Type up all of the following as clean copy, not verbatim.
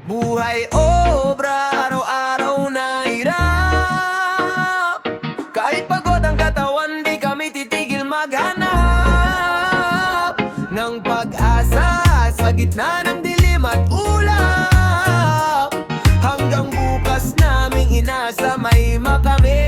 Buhay obra, araw-araw na hirap. Kahit pagod ang katawan, di kami titigil maghanap ng pag-asa sa gitna ng dilim at ulap. Hanggang bukas naming inasa may makamit.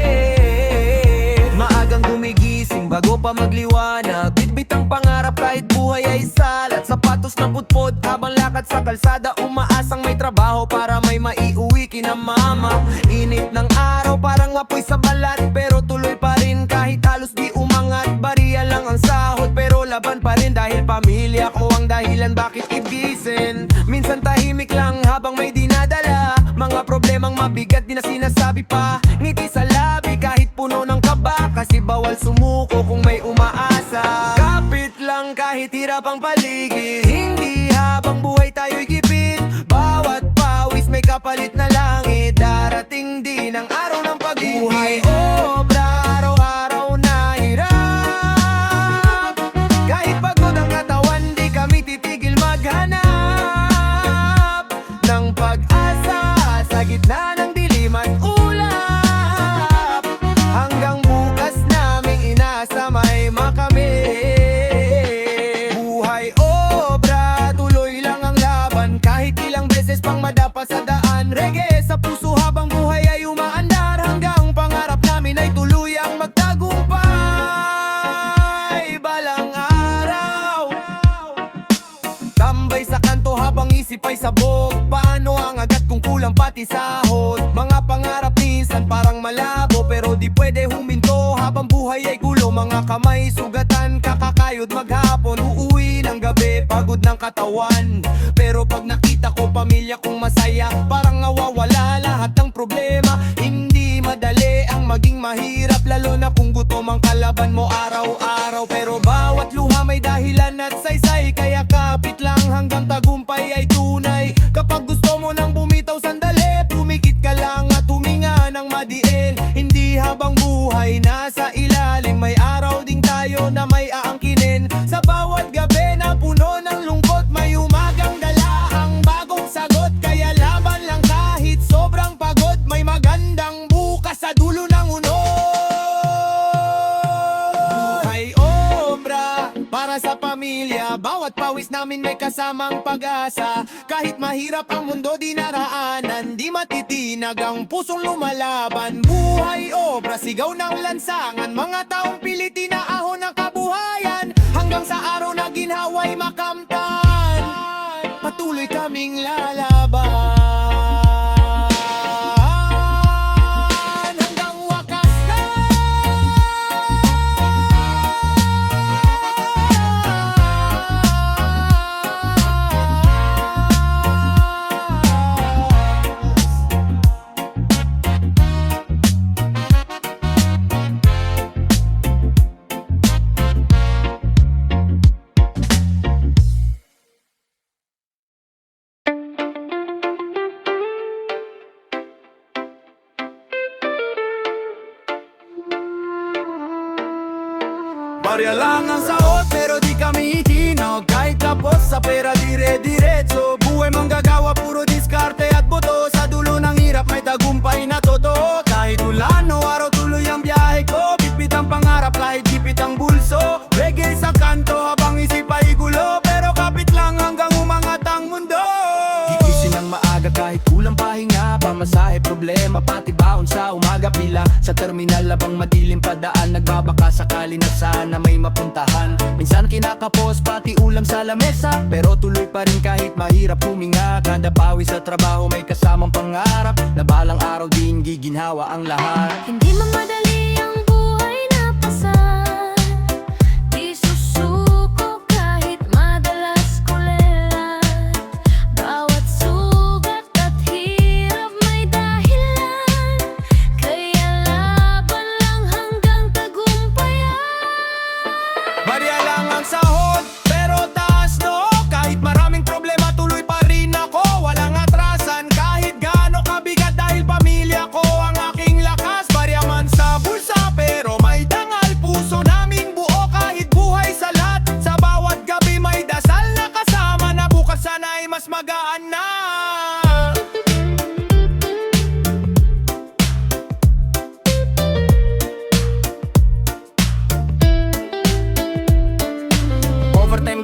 Maagang gumigising bago pa magliwanag, bitbit ang pangarap kahit buhay ay salat. Sapatos ng putpod habang lakad sa kalsada, umaasang may trabaho para may maiuwi kina mama. Init ng araw parang apoy sa balat, pero tuloy pa rin kahit halos di umangat. Bariya lang ang sahod pero laban pa rin, dahil pamilya ko ang dahilan bakit ibisin. Minsan tahimik lang habang may dinadala, mga problemang mabigat di na sinasabi pa. Ngiti sa labi kahit puno ng kaba, kasi bawal sumuko kung may umaasa. Kapit lang kahit hirap ang paligid, hindi habang buhay tayo'y gipit. Bawat pawis may kapalit na langit, darating din ang araw ng pag-ibig. Buhay obra, araw-araw na hirap. Kahit pagod ang katawan, di kami titigil maghanap ng pag-asa sa gitna ng dilim at ulap. Hanggang bukas naming inasa may makamit. Buhay obra, tuloy lang ang laban, kahit ilang beses pang madapa sa daan. Reggae sa puso habang buhay ay umaandar, hanggang pangarap namin ay tuluyang magtagumpay. Balang araw, tambay sa kanto habang isip ay sabog. Paano ang agat kung kulang pati sahod? Mga pangarap minsan parang malabo, pero di pwede huminto habang buhay ay gulo. Mga kamay sugatan, kakakayod maghapon, uuwi ng gabi pagod ng katawan. Pero pag nakita ko pamilya kong masaya, parang nawawala lahat ng problema. Hindi madali ang maging mahirap, lalo na kung gutom ang kalaban mo araw-araw. Pero bawat luha may dahilan at saysay, kaya kapit lang hanggang tagumpay ay tunay. Kapag gusto mo nang bumitaw sandali, pumikit ka lang at huminga ng madiin. Hindi habang buhay nasa ilalim, may araw ding tayo na may aangkinin. Sa bawat gabi na puno ng lungkot, may umagang dala ang bagong sagot. Kaya laban lang kahit sobrang pagod, may magandang bukas sa dulo ng unod. Buhay obra, para sa pamilya, bawat pawis namin may kasamang pag-asa. Kahit mahirap ang mundo dinaraanan, di matitinag ang pusong lumalaban. Buhay obra, sigaw ng lansangan, mga taong pilit inaahon ng kabuhayan. Hanggang sa araw na ginhaway makamtan, patuloy kaming lalaban. Hanggang wakas na. Barya lang ang sahod pero di kami ikinog, kahit tapos sa pera dire-diretso. Buhay manggagawa, puro diskarte at boto, sa dulo ng hirap may tagumpay na totoo. Kahit ulan o araw tuloy ang biyahe ko, bitbit ang pangarap kahit gipit ang bulso. Reggae sa kanto habang isip ay gulo, pero kapit lang hanggang umangat ang mundo. Gigising ng maaga kahit kulang pahinga, pamasahe problema pati baon sa umaga. Pila sa terminal labang madilim padaan, nagbabaka sakali na sana may mapuntahan. Minsan kinakapos pati ulam sa lamesa, pero tuloy pa rin kahit mahirap huminga. Kada pawis sa trabaho may kasamang pangarap, na balang araw din giginhawa ang lahat. Hindi mamadali ang buhay na pasan, di susuko kahit madalas kulelat. Bawat sugat at hirap may dahilan, kaya laban lang hanggang tagumpayan. Barya lang ang sahod pero taas no, kahit maraming problema tuloy pa rin ako. Walang atrasan kahit gaano kabigat, dahil pamilya ko ang aking lakas. Barya man sa bulsa pero may dangal, puso namin buo kahit buhay sa lahat. Sa bawat gabi may dasal na kasama, na bukas sana ay mas magaan na.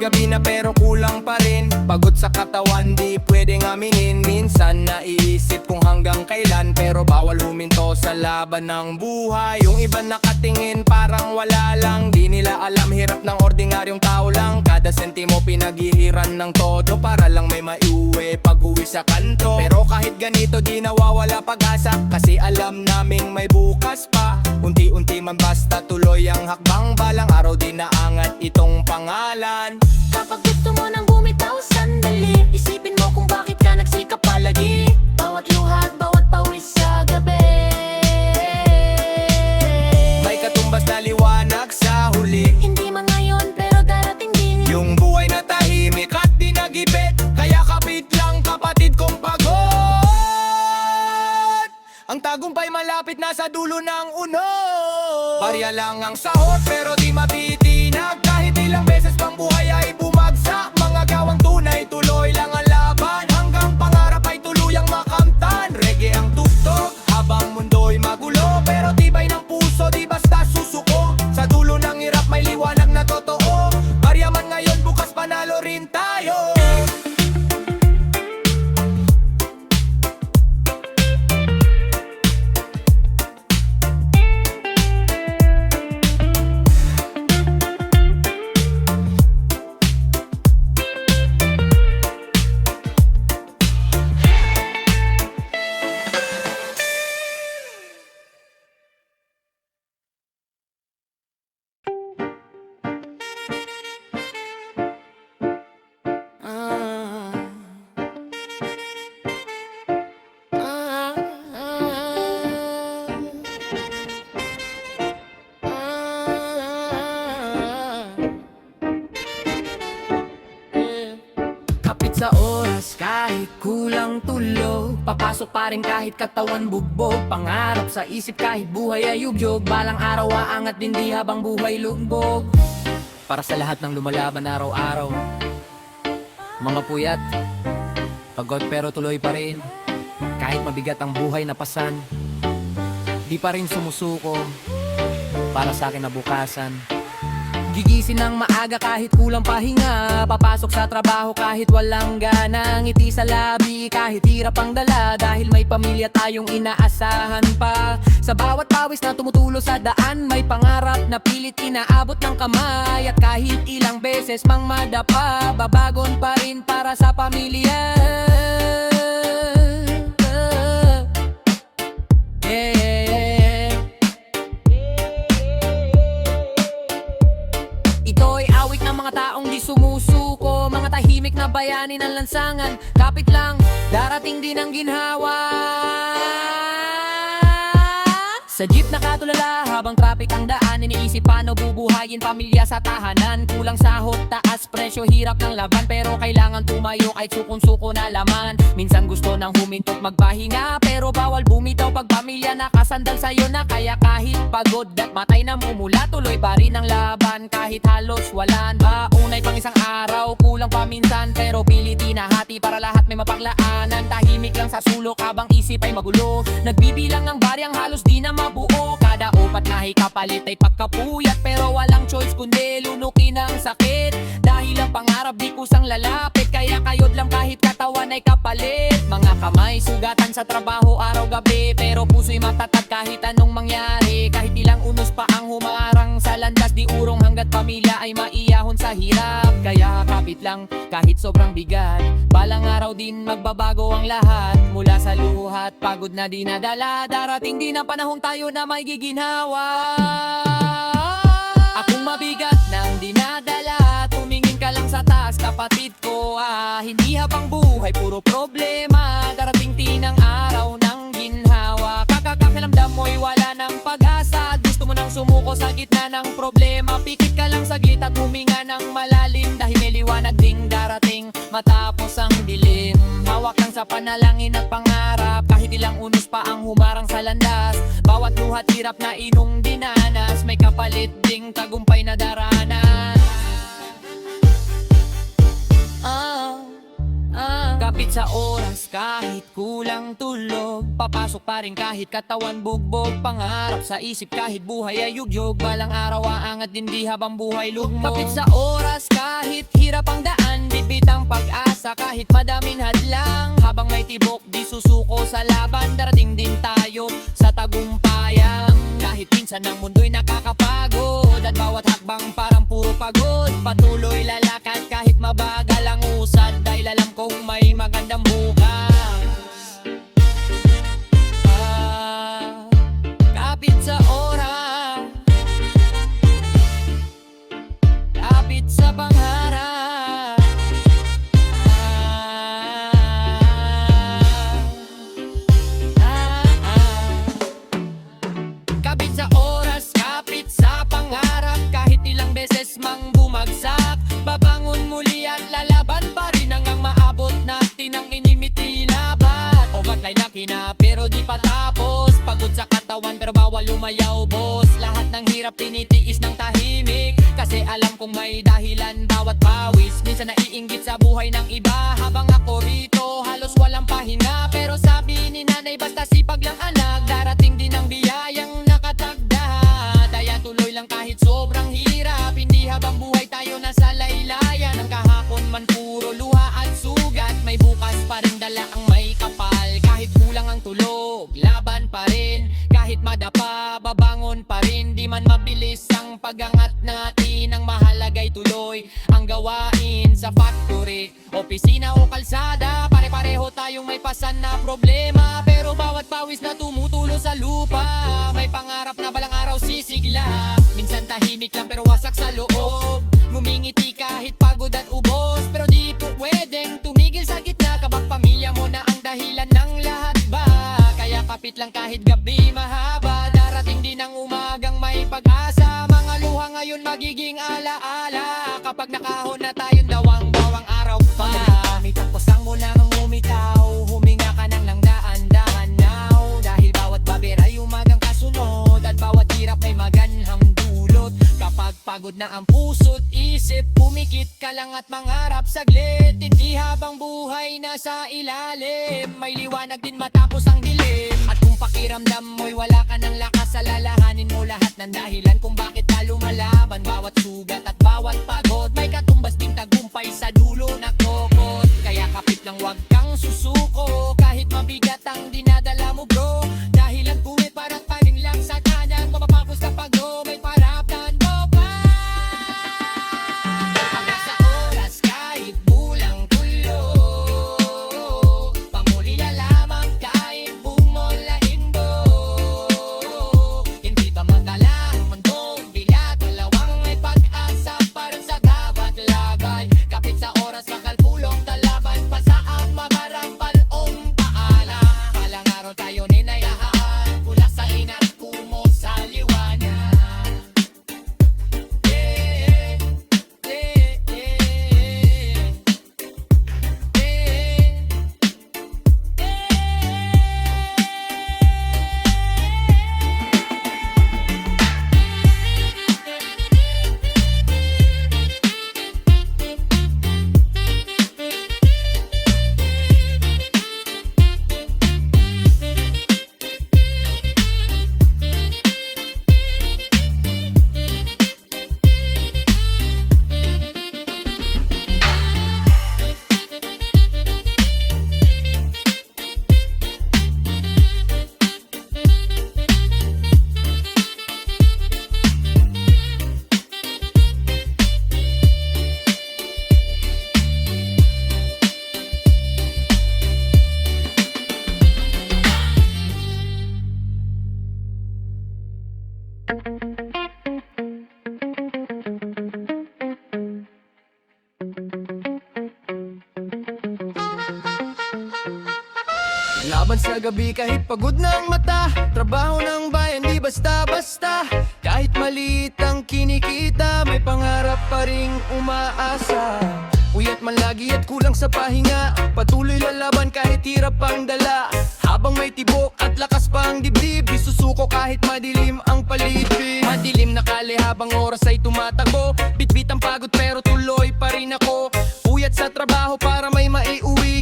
gabi na pero kulang pa rin. Pagod sa katawan di pwedeng aminin. Minsan naiisip kung hanggang kailan, pero bawal huminto sa laban ng buhay. Yung iba nakatingin parang wala lang, di nila alam hirap ng ordinaryong tao lang. Kada sentimo pinaghihiran ng todo para lang may maiuwi pag uwi sa kanto. Pero kahit ganito di nawawala pag-asa, kasi alam naming may bukas pa. Unti-unti man basta tuloy ang hakbang, balang araw din naangat itong pangalan. Kapag gusto mo nang bumitaw sandali, isipin mo kung bakit ka nagsikap palagi. Bawat luha at bawat pawis sa gabi, May katumbas na liwanag sa huli. hindi man ngayon pero darating din. Yung buhay na tahimik at di nagibit, kaya kapit lang kapatid kong pagod. Ang tagumpay malapit na sa dulo ng unod. Barya lang ang sahot pero di matitinag, kahit ilang beses pang buhay ay bumagsak. Mga gawang tunay, tuloy lang ang laban, hanggang pangarap ay tuluyang makamtan. Reggae ang tugtog habang mundo'y magulo, pero tibay ng puso di basta susuko. Sa dulo ng hirap may liwanag na totoo. Barya man ngayon, bukas panalo rin tayo. Kapit sa oras kahit kulang tulog, papasok pa rin kahit katawan bugbog. Pangarap sa isip kahit buhay ay ubyog, balang araw aangat din di habang buhay lumbog. Para sa lahat ng lumalaban araw-araw, mga puyat, pagod pero tuloy pa rin. Kahit mabigat ang buhay na pasan, di pa rin sumusuko para sa akin na bukasan. Gigising ng maaga kahit kulang pahinga, papasok sa trabaho kahit walang gana. Ngiti sa labi kahit hirap ang dala, dahil may pamilya tayong inaasahan pa. Sa bawat pawis na tumutulo sa daan, may pangarap na pilit inaabot ng kamay. At kahit ilang beses mang madapa, babagon pa rin para sa pamilya. Ito'y awit ng mga taong di sumusuko, mga tahimik na bayani ng lansangan. Kapit lang, darating din ang ginhawa. Sa jeep nakatulala habang traffic ang daan, iniisip paano bubuhayin pamilya sa tahanan. Kulang sahod, taas presyo, hirap ng laban, pero kailangan tumayo kahit sukong-suko na laman. Minsan gusto nang humintot magpahinga, pero bawal bumitaw pag pamilya nakasandal sa'yo na. Kaya kahit pagod at matay na mumula, tuloy pa rin ang laban kahit halos walan. Maunay pang isang araw, kulang pa minsan, pero pilit hinahati para lahat may mapaglaanan. Tahimik lang sa sulok habang isip ay magulo, nagbibilang ang baryang halos di na mabuo. Kada upat na hikapalit ay pagkapuyat, pero walang choice kundi lunukin ang sakit. Dahil ang pangarap di kusang lalapit, kaya kayod lang kahit katawan ay kapalit. Mga kamay sugatan sa trabaho araw-gabi, pero puso'y matatag kahit anong mangyari. Kahit ilang unos pa ang humarang sa landas, di urong hanggat pamilya ay maiyahon sa hirap. Kaya kapit lang kahit sobrang bigat, balang araw din magbabago ang lahat. Mula sa luhat, pagod na dinadala, darating din ang panahong tayo na may giginhawa. Akong mabigat nang dinadala, tumingin ka lang sa taas kapatid ko. Hindi habang buhay puro problema, darating din ang araw ng ginhawa. Kakakakilamdam mo'y wala ng pag-asa, gusto mo nang sumuko sa gitna ng problema. Pikit ka lang saglit at huminga ng malalim, dahil may liwanag ding darating matapos ang dilim. Hawak lang sa panalangin at pangarap, kahit ilang unos pa ang humarang sa landas. Bawat luhat hirap na inong dinanas, may kapalit ding tagumpay na daranas. Kapit sa oras kahit kulang tulog, papasok pa rin kahit katawan bugbog. Pangarap sa isip kahit buhay ay yugyog, balang araw aangat din di habang buhay lugmok. Kapit sa oras kahit hirap ang daan, bitbit ang pag-asa kahit madaming hadlang. Habang may tibok di susuko sa laban, darating din tayo sa tagumpayan. Kahit minsan ang mundo'y nakakapagod, at bawat hakbang parang puro pagod. Patuloy lalakad kahit mabagal ang usad, dahil alam kong may magandang bukas. Kapit sa oras, kapit sa pangarap. Kapit sa oras, kapit sa pangarap. Kahit ilang beses mang bumagsak, babangon muli at lalaban pa rin hanggang maabot natin ang inimitilabat. O ba't laki na pero di pa tapos, pagod sa katawan pero bawal lumayaw boss. Lahat ng hirap tinitiis ng tahimik, kasi alam kong may dahilan bawat pawis. Minsan naiinggit sa buhay ng iba, habang ako rito halos walang pahinga. Pero sabi ni nanay basta sipag lang anak, darating din ang biyayang nakatagda. Daya tuloy lang kahit sobrang hirap, hindi habang buhay tayo nasa laylayan. Ang kahapon man puro luha at sugat, may bukas pa rin dala ang may kapal. Kahit kulang ang tulog, laban pa rin. Kahit madapa, babangon pa rin. Di man mabilis ang pagangat natin, ang mahalagay tuloy ang gawain sa factory, opisina o kalsada. Pare-pareho tayong may pasan na problema, pero bawat pawis na tumutulo sa lupa, may pangarap na balang araw sisigla. Minsan tahimik lang pero wasak sa loob, ngumingiti kahit pagod at ubos. Pero di po pwedeng tumigil sa gitna, kabak pamilya mo na ang dahilan ng lahat ba. Kaya kapit lang kahit gabi mahaba, darating din ang umagang may pag-asa. Mga luha ngayon magiging alaala, kapag nakahon na tayong dawang-bawang araw pa. Tapos ang mo namang umitaw, huminga ka nang lang daan-dahan now. Dahil bawat baber ay umagang kasunod, at bawat hirap ay maganhang dulot. Kapag pagod na ang puso't isip, pumikit ka lang at mangarap saglit. Hindi habang buhay nasa ilalim, may liwanag din matapos ang dilim. At kung pakiramdam mo'y wala ka ng lakas, alalahanin mo lahat ng dahilan kung bakit ka lumalaban. Bawat sugat at bawat pagod, may katumbas ding tagumpay sa dulo na kokot. Kaya kapit lang wag kang susuko, kahit mabigat ang dinadala mo bro. Dahil ang buhay parang paning lang sa kanan, mapapagos sa pagdo, may paraptan mo pa. Hanggang sa oras kahit bulang tulog, pamuli na lamang kahit bumolain mo. Hindi ba madala ang mundong bigat, dalawang may pag-asa para sa bawat lagay. Kapit sa oras makalpulong talaban pa saan magarampal paala. Palang araw tayo ninayahan, mula sa inat kumo sa liwanag. Yeah, yeah, yeah, Laban sa gabi kahit pagod na ang mata, trabaho ng bayan di basta-basta. Kahit maliit ang kinikita, may pangarap pa ring umaasa. Uyat man lagi at kulang sa pahinga, patuloy lalaban kahit hirap ang dala. Habang may tibok at lakas pa ang dibdib, di susuko kahit madilim ang paligid. Madilim na kali habang oras ay tumatakbo, bitbit ang pagod pero tuloy pa rin ako. Uyat sa trabaho para may maiuwi,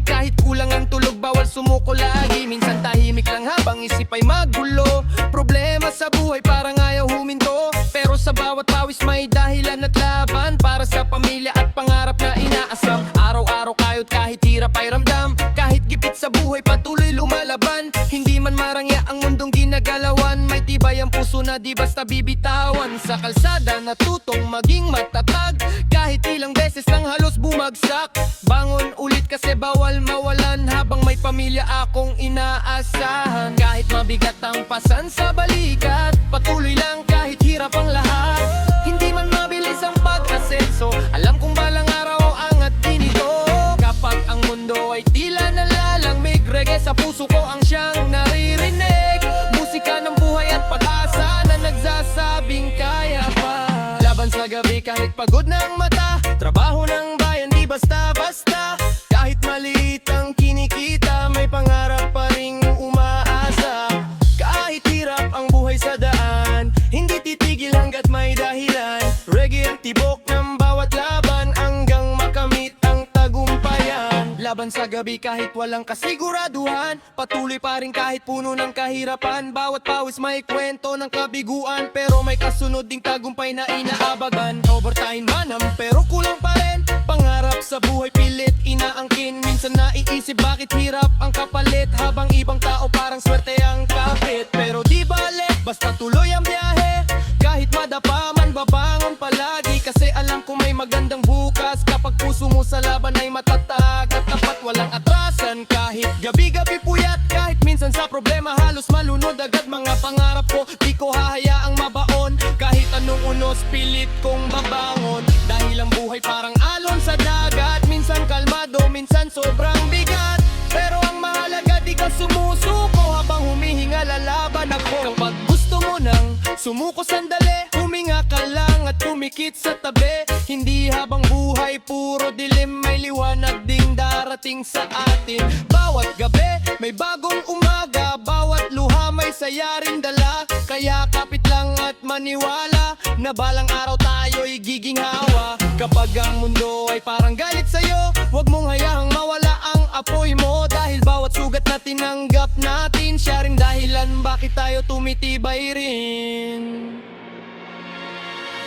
isip ay magulo. Problema sa buhay parang ayaw huminto, pero sa bawat pawis may dahilan at laban para sa pamilya at pangarap na inaasam. Araw-araw kayod kahit hirap ay ramdam, kahit gipit sa buhay patuloy lumalaban. Hindi man marangya ang mundong ginagalawan, may tibay ang puso na di basta bibitawan. Sa kalsada natutong maging matatag, kahit ilang beses nang halos bumagsak. Bangon ulit kasi bawal mawalan, habang may pamilya akong inaasahan. Kahit mabigat ang pasan sa balikat, patuloy lang kahit hirap ang lahat. Hindi man mabilis ang pag-asenso, alam kong balang araw angat din ito. Kapag ang mundo ay tila nalalamig, reggae sa puso ko ang siyang naririnig. Musika ng buhay at pag-asa na nagsasabing kaya pa. Laban sa gabi kahit pagod ng mata, trabaho ng bayan di basta-basta. Kahit maliit ang kinikita, may pangarap pa ring umaasa. Kahit hirap ang buhay sa daan, hindi titigil hanggat may dahilan. Reggae ang tibok ng bawat laban, hanggang makamit ang tagumpayan. Laban sa gabi kahit walang kasiguraduhan, patuloy pa rin kahit puno ng kahirapan. Bawat pawis may kwento ng kabiguan, pero may kasunod ding tagumpay na inaabagan. Overtime manam pero kulang pa rin, pangarap sa buhay pilit inaangkin. Minsan naiisip bakit hirap ang kapalit, habang ibang tao parang swerte ang kapit. Pero di bale, basta tuloy ang biyahe, kahit madapa man babangon palagi. Kasi alam ko may magandang bukas, kapag puso mo sa laban ay matatag at tapat walang atrasan. Kahit gabi-gabi puyat, kahit minsan sa problema halos malunod agad. Mga pangarap ko di ko hahayaang mabaon, kahit anong unos pilit kong babangon. Dahil ang buhay parang alon sa dagat, minsan kalmado, minsan sobrang bigat. Pero ang mahalaga di ka sumusuko, habang humihinga lalaban ako. Kapag gusto mo nang sumuko sandali, huminga ka lang at tumikit sa tabi. Hindi habang buhay puro dilim, may liwanag ding darating sa atin. Bawat gabi may bagong umaga, bawat luha may saya ring dala. Kaya kapit lang at maniwala na balang araw tayo'y giginhawa. Kapag ang mundo ay parang galit sa'yo, huwag mong hayahang mawala ang apoy mo. Dahil bawat sugat na tinanggap natin, siya ring dahilan bakit tayo tumitibay rin.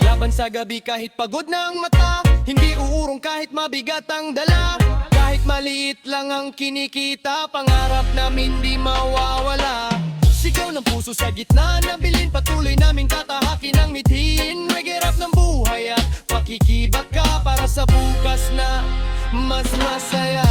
Laban sa gabi kahit pagod na ang mata, hindi uurong kahit mabigat ang dala. Kahit maliit lang ang kinikita, pangarap namin di mawawala. Sigaw ng puso sa gitna na bilin, patuloy naming tatahakin ang mithiin. Reggae rap ng buhay at pakikibak ka para sa bukas na mas masaya.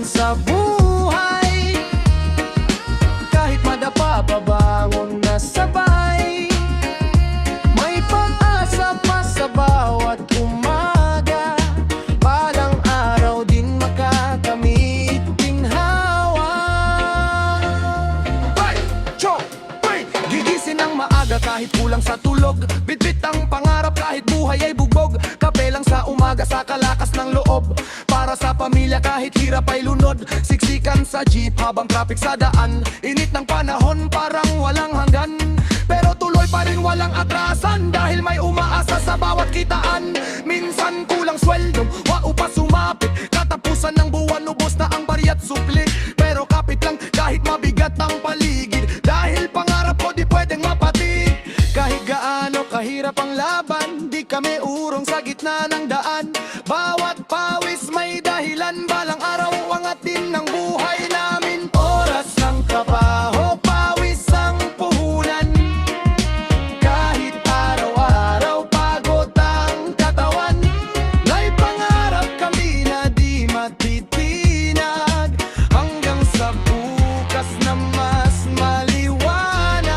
Sa buhay, kahit madapa babangon na sabay, may pag-asa pa sa bawat umaga. Balang araw din makakamit ginhawa. Gigising ng maaga kahit kulang sa tulog, bitbit ang pangarap kahit buhay ay bugbog. Kape lang sa umaga sa kalakas ng loob, para sa pamilya kahit hirap ay lunod. Siksikan sa jeep habang traffic sa daan, init ng panahon parang walang hanggan. Pero tuloy pa rin walang atrasan, dahil may umaasa sa bawat kitaan. Minsan kulang sweldo, wao pa sumapit, katapusan ng buwan ubos na ang barya't supli. Pero kapit lang kahit mabigat ang paligid, dahil pangarap ko di pwedeng mapatig. Kahit gaano kahirap ang laban, di kami urong sa gitna ng daan. Bawat pawis may dahilan, balang araw angat din ng buhay namin. Oras ng trabaho, pawis ang puhunan. Kahit araw-araw pagod ang katawan, may pangarap kami na di matitinag, hanggang sa bukas na mas maliwanag.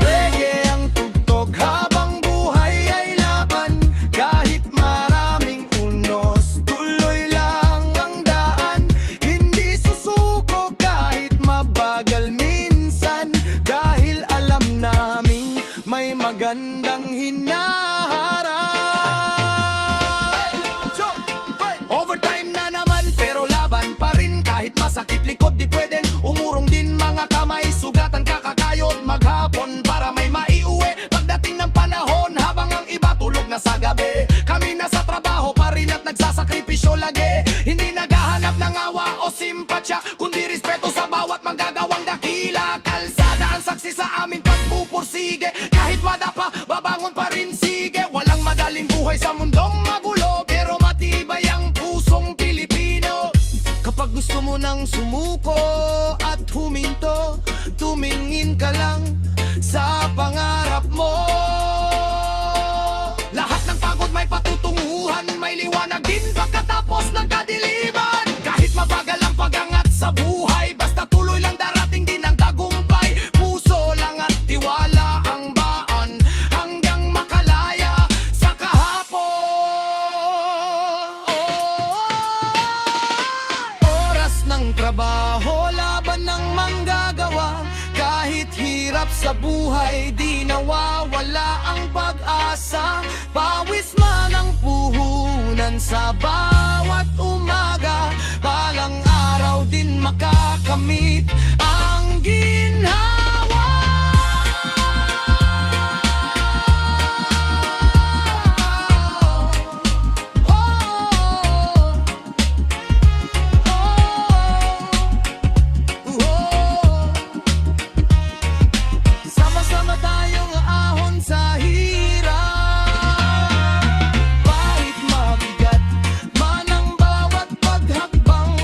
Reggae ang tugtog habang buhay ay laban. Kahit maraming unos, tuloy lang ang daan. Hindi susuko kahit mabagal minsan, dahil alam namin may magandang hinaharap. Overtime na naman pero laban pa rin. Kahit masakit likod di pwedeng umurong din. Mga kamay sugatan kakakayod maghapon para may maiuwi pagdating ng panahon. Habang ang iba tulog na sa gabi, kami nasa trabaho pa rin at nagsasakripisyo lagi. Hindi naghahanap ng awa o simpatsya, kundi respeto sa bawat manggagawang dakila. Kalsada ang saksi sa aming pagpupursige. Kahit madapa, babangon pa rin sige. Walang madaling buhay sa mundong magulo, pero matibay ang pusong Pilipino. Kapag gusto mo nang sumuko at huminto, tumingin ka lang sa pangarap mo. Lahat ng pagod may patutunguhan, may liwanag din pagkatapos ng kadiliman. Kahit mabagal ang pagangat sa buhay, basta tuloy lang darating din ang tagumpay. Puso lang at tiwala ang baan, hanggang makalaya sa kahapon. Oras ng trabaho, laban ng manggagawa. Kahit hirap sa buhay, di nawawala ang pag-asa. Pawis man ang puhunan sa bawat umaga, balang araw din makakamit ang ginhawa. Sama-sama tayong ahon sa hirap. Kahit mabigat man ang bawat paghakbang,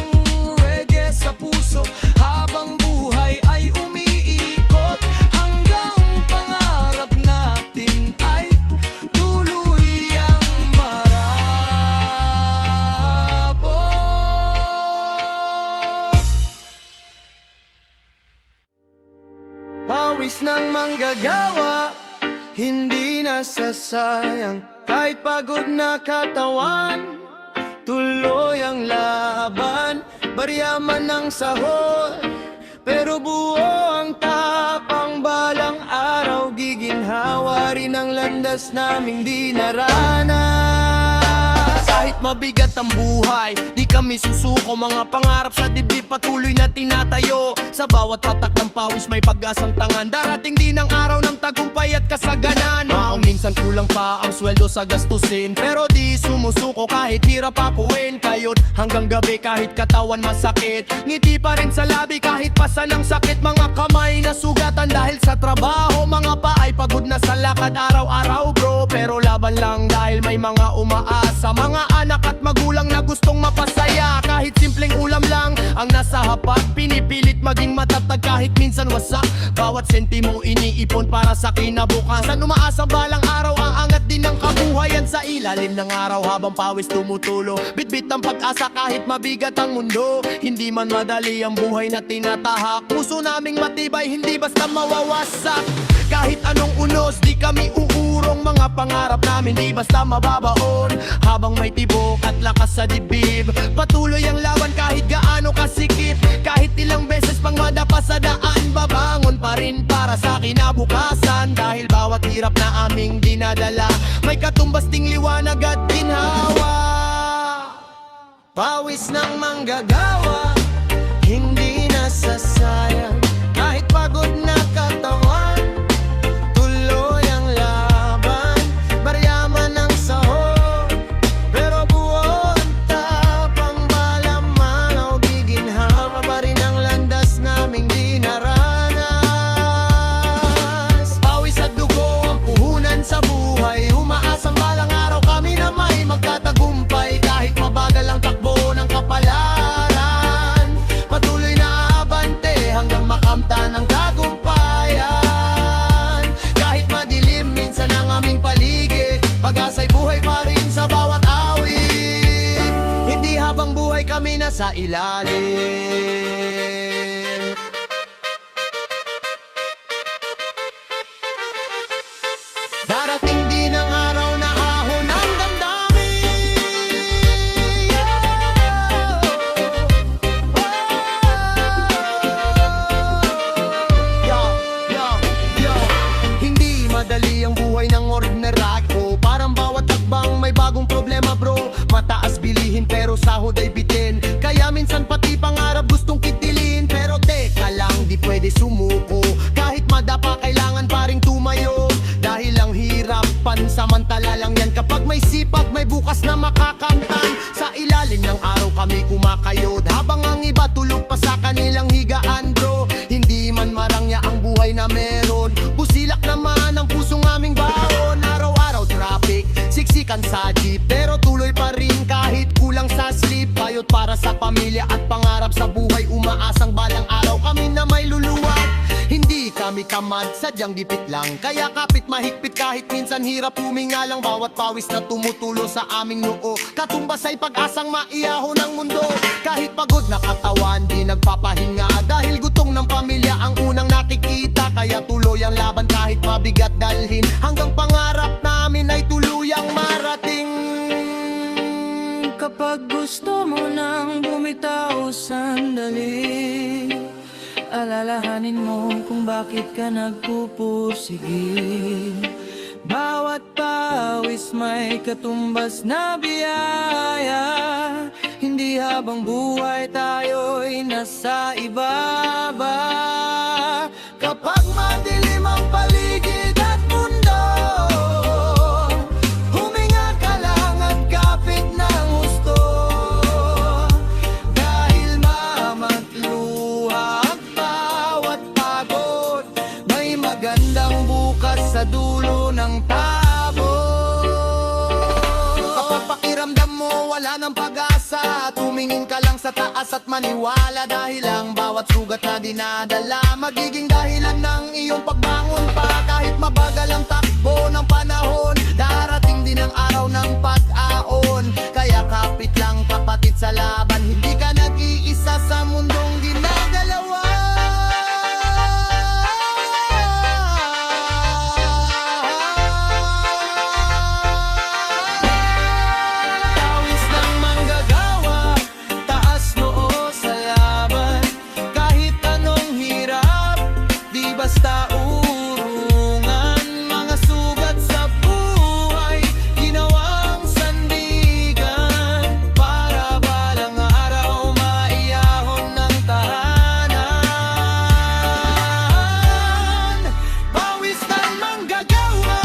reggae sa puso habang buhay ay umiikot, hanggang pangarap natin ay tuluyang marabot. Pawis ng manggagawa, hindi nasasayang. Kahit pagod na katawan, tuloy ang laban. Barya man ang sahod, pero buo ang tapang. Balang araw giginhawa rin ang landas naming di naranas. Kahit mabigat ang buhay, di kami susuko. Mga pangarap sa dibdib patuloy na tinatayo. Sa bawat patak ng pawis may pag-asang tangan. Darating din ang araw ng tagumpay at kasaganan. Minsan kulang pa ang sweldo sa gastusin, pero di sumusuko kahit hirap akuin. Kayo't hanggang gabi kahit katawan masakit, ngiti pa rin sa labi kahit pasan ng sakit. Mga kamay na sugatan dahil sa trabaho, mga paay pagod na sa lakad araw-araw bro. Pero laban lang dahil may mga umaasa, mga anak at magulang na gustong mapasaya. Kahit simpleng ulam lang ang nasa hapag, pinipilit maging matatag kahit minsan wasak. Bawat sentimo iniipon para sa kinabukasan. Umaasa balang araw aangat din ng kabuhayan. Sa ilalim ng araw habang pawis tumutulo, bitbit ng pag-asa kahit mabigat ang mundo. Hindi man madali ang buhay na tinatahak, puso naming matibay hindi basta mawawasak. Kahit anong unos di kami uurong, mga pangarap namin di basta mababaon. Habang may tibok at lakas sa dibdib, patuloy ang laban kahit gaano kasikip. Kahit ilang beses pang madapa sa daan, babangon pa rin para sa kinabukasan. Dahil bawat hirap na aming dinadala, may katumbas ding liwanag at ginhawa. Pawis ng manggagawa, hindi nasasayang. Kahit pagod na katawan, tuloy ang laban. Barya man ang sahod, pero buo ang tapang. Balaman o giginhawa pa rin ang landas naming di naranas. Pawis at dugo ang puhunan sa buhay. sa ilalim. Darating din ang araw na ahon ang damdamin. Hindi madali ang buhay ng ordinaryo. Parang bawat hakbang may bagong problema bro. Mataas bilihin pero sahod ay bitin. Kaya minsan pati pangarap gustong kitilin. Pero teka lang, di pwede sumuko. Kahit madapa kailangan pa ring tumayo. Dahil ang hirap, pansamantala lang yan. Kapag may sipag, may bukas na makakamtan. Sa ilalim ng araw kami kumakayod, habang ang iba tulog pa sa kanilang higaan bro. Hindi man marangya ang buhay na meron, busilak naman ang pusong aming baon. Araw-araw traffic, siksikan sa jeep, pero tuloy pa rin kahit kulang sa sleep. Bayot para sa pamilya at pangarap sa buhay, umaasang balang araw kami na may luluwag. Hindi kami tamad, sadyang gipit lang. Kaya kapit mahigpit kahit minsan hirap huminga lang. Bawat pawis na tumutulo sa aming noo, katumbas ay pag-asang maiyaho ng mundo. Kahit pagod na katawan, di nagpapahinga. Dahil gutom ng pamilya ang unang nakikita. Kaya tuloy ang laban kahit mabigat dalhin, hanggang pangarap namin ay tuluyang marating. Kapag gusto mo nang bumitaw sandali, alalahanin mo kung bakit ka nagpupursige. Bawat pawis may katumbas na biyaya. Hindi habang buhay tayo'y nasa ibaba. Kapag madilim ang paligid at mundo, huminga ka lang at kapit ng husto. Dahil mamatluha ang bawat pagod, may magandang bukas sa dulo ng tabo. Kapag pakiramdam mo wala ng pag-asa, tumingin ka lang sa taas at maniwala. Dahil ang bawat sugat na dinadala, magiging dahilan ng iyong pagbangon pa. Kahit mabagal ang takbo ng panahon, darating din ang araw ng pag-aon. Kaya kapit lang kapatid sa laban, hindi ka nag-iisa sa mundong ginagalawan. Tawis ng manggagawa, taas noo sa laban. Kahit anong hirap, di basta urungan. Mga sugat sa buhay, ginawang sandigan, para balang araw maiyahon ng tahanan. Pawis ng manggagawa,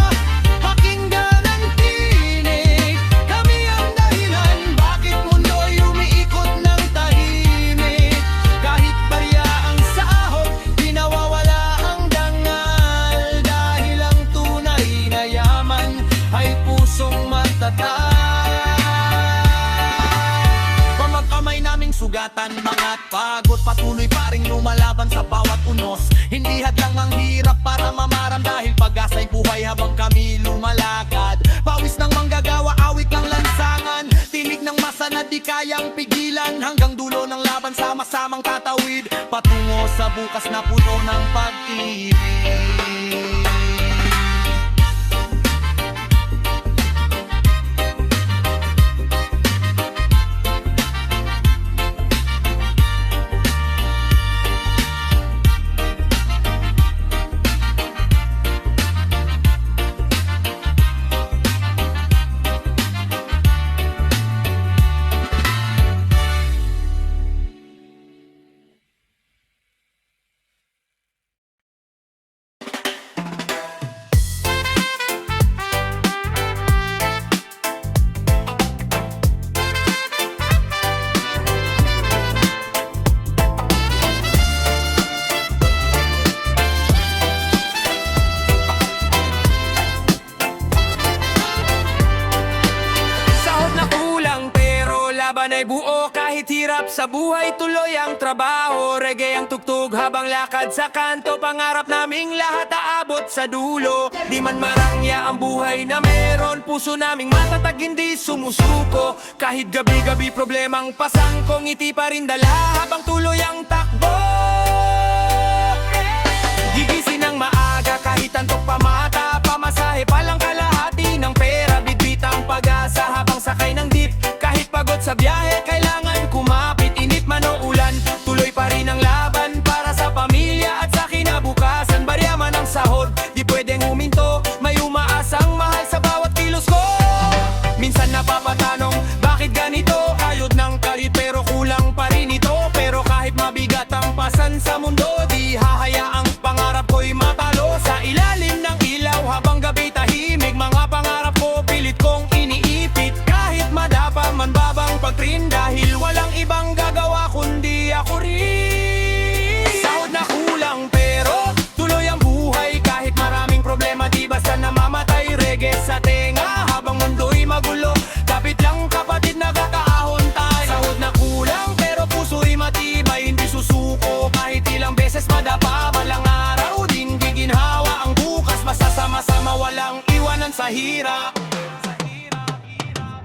pakinggan ang tinig. Kami ang dahilan bakit mundo'y umiikot ng tahimik. Kahit barya ang sahod, di nawawala ang dangal. Dahil ang tunay na yaman ay pusong matatag. Pamagkamay naming sugatan, mga pagod, patuloy pa rin lumalaban sa bawat unos. Hindi hadlang ang hirap para mamaram, dahil pag-asa'y buhay habang kami lumalakad. Pawis ng manggagawa, awit ng lansangan, tinig ng masa na di kayang pigilan. Hanggang dulo ng laban, sama-samang tatawid patungo sa bukas na puno ng pag-ibig. Laban ay buo kahit hirap sa buhay, tuloy ang trabaho. Reggae ang tugtog habang lakad sa kanto, pangarap naming lahat aabot. aabot sa dulo. Di man marangya ang buhay na meron, puso naming matatag hindi sumusuko. Kahit gabi-gabi problemang pasangko, ngiti pa rin dala habang tuloy ang takbo. Gigising ng maaga kahit antok pa mata, pamasahe palang kalahati ng pera, bitbit ang pag-asa habang sakay ng jeep. Kahit pagod sa biyahe, kailangan kumapit, init man o ulan, tuloy pa rin ang laban para sa pamilya at sa kinabukasan. Barya man ang sahod, di pwedeng huminto, may umaasang mahal sa bawat kilos ko. Minsan napapatanong, bakit ganito? Ayod ng karit pero kulang pa rin ito. Pero kahit mabigat ang pasan sa mundo, di hahayaang pangarap ko'y matalo. Sa ilalim ng ilaw habang gabi tahimik, mga pangarap ko pilit kong iniipit. Kahit madapa man babang pagtrin, dahil walang ibang gagawa kundi ako rin. Sahod na kulang pero tuloy ang buhay. Kahit maraming problema, di basta namamatay. Reggae sa tenga habang mundo'y magulo, kapit lang kapatid, nagkakaahon tayo. Sahod na kulang pero puso'y matibay, hindi susuko kahit ilang beses madapa. Walang araw din giginhawa ang bukas, masasama-sama walang iwanan sa hirap.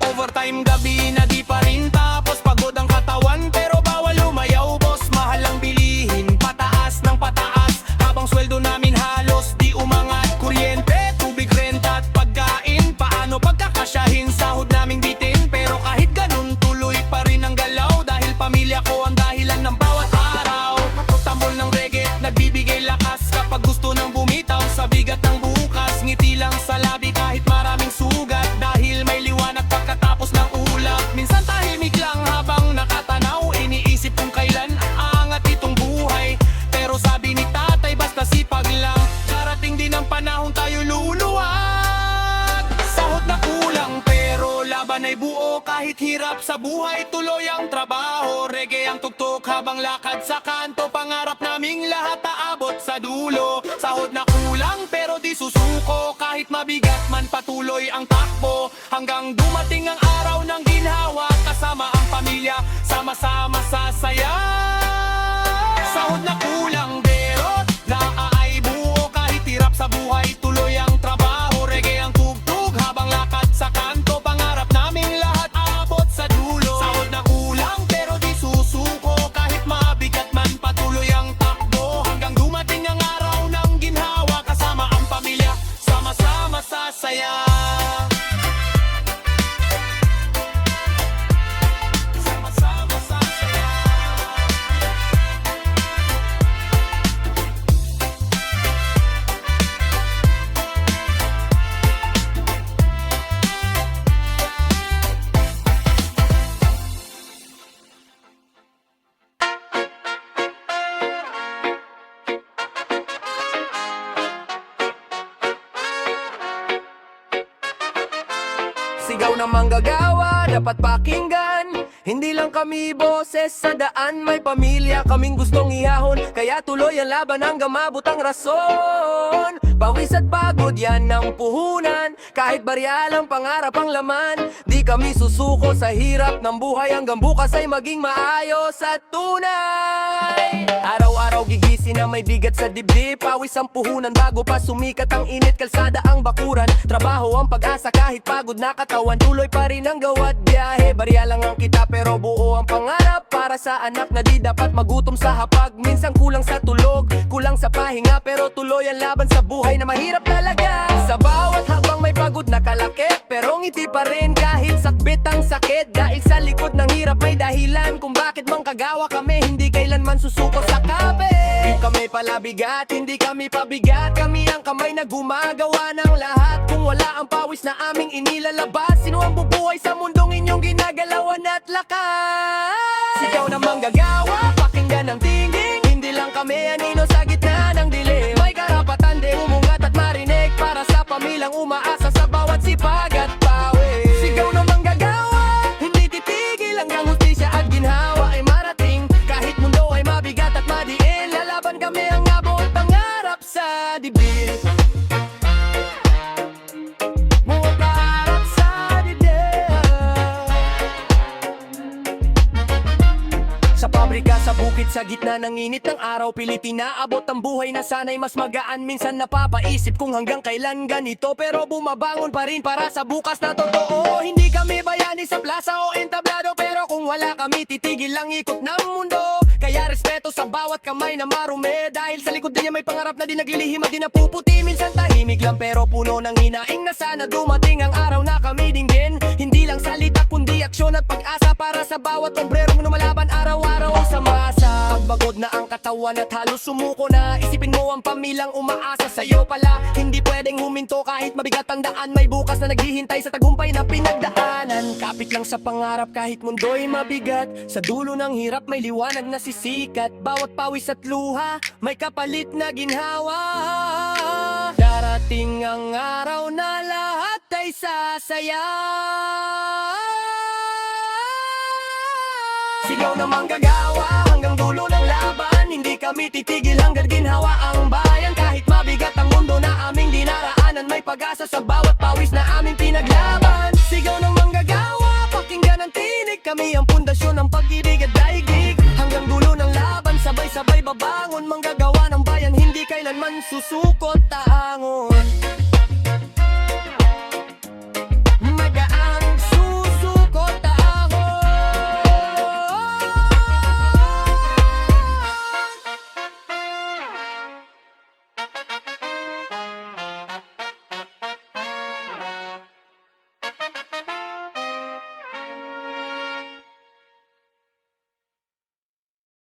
Overtime gabi na di pa rin tapos, pagod ang katawan pero bawal lumayaw boss. Mahal ang bilihin, pataas ng pataas, habang sweldo namin halos di umangat. Kuryente, tubig, renta at pagkain, paano pagkakasyahin sahod naming bitin? Pero kahit ganun tuloy pa rin ang galaw, dahil pamilya ko ang dahilan ng bawat araw. Tambol ng reggae, nagbibigay lakas kapag gusto nang bumitaw sa bigat ng bukas. Ngiti lang sa labi kahit maraming sugat, dahil may liwanag pagkatapos ng ulap. Minsan tahimik lang habang nakatanaw, iniisip kung kailan aangat itong buhay. Pero sabi ni tatay, basta sipag lang, darating din ang panahon tayo luluwag. Sahod na kulang pero laban ay buo, kahit hirap sa buhay tuloy ang trabaho. Reggae ang tugtog habang lakad sa kanto, pangarap naming lahat aabot sa dulo. Sahod na kulang pero di susuko, kahit mabigat man patuloy ang takbo. Hanggang dumating ang araw ng ginhawa, kasama ang pamilya, sama-sama sa saya. Sahod na kulang pero naaay buo, kahit hirap sa buhay tuloy ang trabaho. Reggae ang tugtog habang lakad sa kanto, pangarap naming lahat aabot sa dulo. Sahod na kulang pero di susuko, kahit mabigat man patuloy ang takbo. Hanggang dumating ang araw ng ginhawa, kasama ang pamilya, sama-sama sa saya. Sama-sama sa saya. Sigaw ng manggagawa, dapat pakinggan. Hindi lang kami boses sa daan, may pamilya kaming gustong ihahon. Kaya tuloy ang laban hanggang mabot ang rason. Pawis at pagod yan ng puhunan, kahit barya lang pangarap ang laman. Di kami susuko sa hirap ng buhay, hanggang bukas ay maging maayos at tunay. Araw-araw gigising na may bigat sa dibdib, pawis ang puhunan bago pa sumikat ang init. Kalsada ang bakuran, trabaho ang pag-asa kahit pagod na katawan. Tuloy pa rin ang gawat biyahe, barya lang ang kita pero buo ang pangarap. Para sa anak na di dapat magutom sa hapag. Minsan kulang sa tulog, kulang sa pahinga, pero tuloy ang laban sa buhay na mahirap talaga. Sa bawat habang may pagod na kalakip, pero ngiti pa rin kahit sakbit ang sakit. Dahil sa likod ng hirap may dahilan kung bakit mangkagawa kami, hindi kailanman susuko sa kape. Di kami palabigat, hindi kami pabigat, kami ang kamay na gumagawa ng lahat. Kung wala ang pawis na aming inilalabas, sino ang bubuhay sa mundong inyong ginagalawan at lakas? Sigaw na manggagawa, pakinggan ang tingin. Hindi lang kami anino sa gitna ng dilim. May karapatan din umungat at marinig, para sa pamilyang umaasa sa bawat sipag at pawis. Sigaw na manggagawa, hindi titigil hanggang hustisya at ginhawa ay marating. Kahit mundo ay mabigat at madiin, lalaban kami ang abot pangarap sa dibdib. Buong pangarap sa dibdib. Sa pabrika, sa bukid, sa gitna ng init ng araw, pilit inaabot ang buhay na sana'y mas magaan. Minsan napapaisip kung hanggang kailan ganito, pero bumabangon pa rin para sa bukas na totoo. Hindi kami bayani sa plaza o entablado, pero kung wala kami titigil lang ikot ng mundo. Kaya respeto sa bawat kamay na marumi, dahil sa likod niya may pangarap na di naglilihim at di napuputi. Minsan tahimik lang pero puno ng hinaing na sana dumating ang araw na kami dinggin. Hindi lang salita kundi aksyon at pag-asa para sa bawat ombrerong lumalaban araw-araw sa masa. Pagbagod na ang katawan at halos sumuko na, isipin mo ang pamilyang umaasa sa'yo pala. Hindi pwedeng huminto kahit mabigat ang daan, may bukas na naghihintay sa tagumpay na pinagdaanan. Kapit lang sa pangarap kahit mundo'y mabigat, sa dulo ng hirap may liwanag na sisikat. Bawat pawis at luha may kapalit na ginhawa. Darating ang araw na lahat ay sasaya. Sigaw na manggagawa hanggang dulo ng laban, hindi kami titigil hanggang ginhawa ang bayan. Kahit mabigat ang mundo na aming dinaraanan, may pag-asa sa bawat pawis na aming pinaglaban. Sigaw ng manggagawa, pakinggan ang tinig, kami ang pundasyon ng pag-ibig at daigdig. Hanggang dulo ng laban, sabay-sabay babangon, manggagawa ng bayan, hindi kailanman susukot tahangon.